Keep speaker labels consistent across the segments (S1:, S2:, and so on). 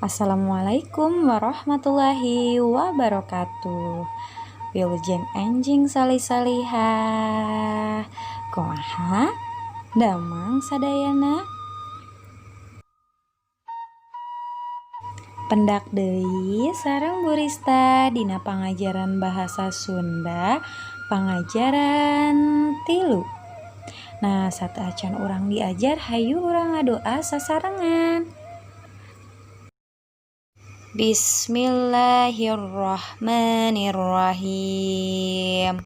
S1: Assalamualaikum warahmatullahi wabarakatuh. Wilujeng enjing salih-salihah. Kumaha? Damang sadayana. Pendak deui sareng Burista dina pangajaran bahasa Sunda pangajaran 3. Nah, sateuacan urang diajar hayu urang ngadoa sasarengan. Bismillahirrahmanirrahim.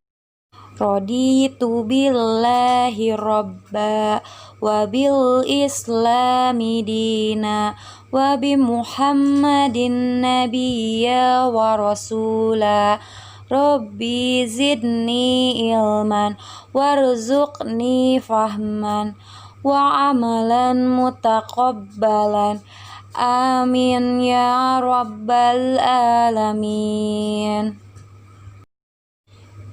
S1: Raditu billahi robba wa bil islami dina wa bi muhammadin nabiyya wa rasula. Rabbi zidni ilman warzuqni fahman wa amalan mutaqabbalan. Amin ya rabbal alamin.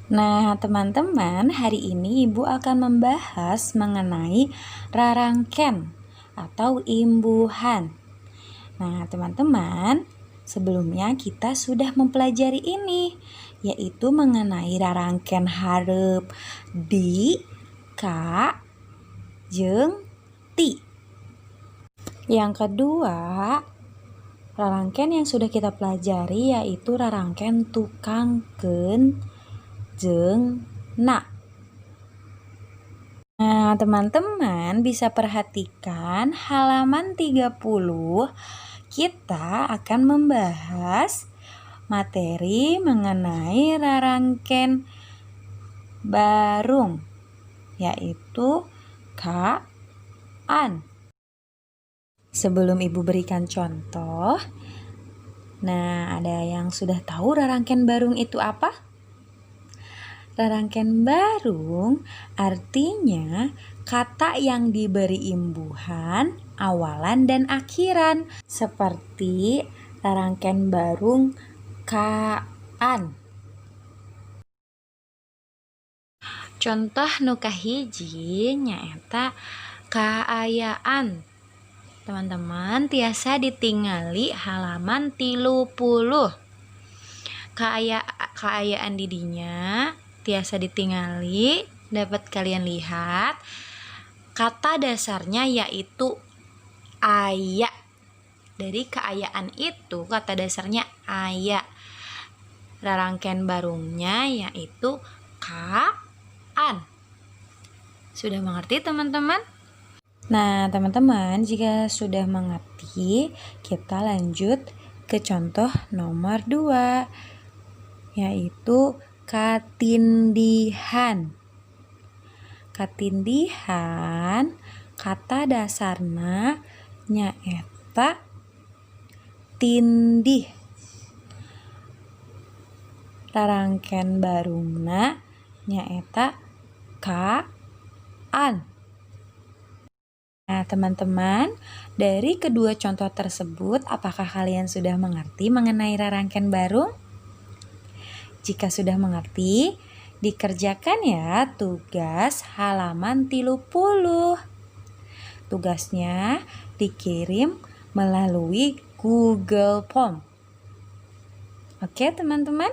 S1: Nah, teman-teman, hari ini Ibu akan membahas mengenai rarangken atau imbuhan. Nah, teman-teman, sebelumnya kita sudah mempelajari ini, yaitu mengenai rarangken hareup di, ka, jeung ti. Yang kedua, rarangken yang sudah kita pelajari yaitu rarangken tukangkeun jeung na. Nah, teman-teman bisa perhatikan halaman 30. Kita akan membahas materi mengenai rarangken barung, yaitu ka, an. Sebelum Ibu berikan contoh, nah ada yang sudah tahu rarangken barung itu apa? Rarangken barung artinya kata yang diberi imbuhan, awalan dan akhiran, seperti rarangken barung kaan. Contoh nu kahiji nyaeta kaayaan. Teman-teman tiasa ditingali halaman 30. Kaayaan didinya tiasa ditingali, dapat kalian lihat kata dasarnya yaitu aya. Dari kaayaan itu kata dasarnya aya. Rarangken barungnya yaitu kaan. Sudah mengerti teman-teman? Nah, teman-teman, jika sudah mengerti, kita lanjut ke contoh nomor 2, yaitu katindihan. Katindihan kata dasarna nyaeta tindih. Rarangken barungna nyaeta kaan. Nah, teman-teman, dari kedua contoh tersebut, apakah kalian sudah mengerti mengenai rarangken barung? Jika sudah mengerti, dikerjakan ya tugas halaman 30. Tugasnya dikirim melalui Google Form. Oke, teman-teman?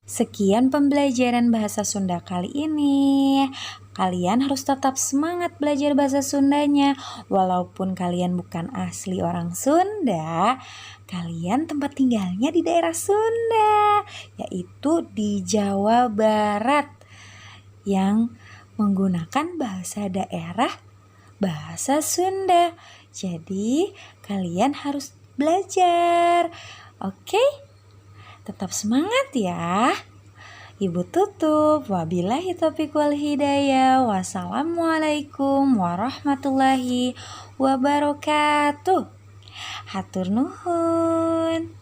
S1: Sekian pembelajaran bahasa Sunda kali ini. Kalian harus tetap semangat belajar bahasa Sundanya. Walaupun kalian bukan asli orang Sunda, kalian tempat tinggalnya di daerah Sunda, yaitu di Jawa Barat, yang menggunakan bahasa daerah bahasa Sunda. Jadi, kalian harus belajar. Oke? Tetap semangat ya. Ibu tutup. Wabillahi taufiq wal hidayah. Wassalamualaikum warahmatullahi wabarakatuh. Hatur nuhun.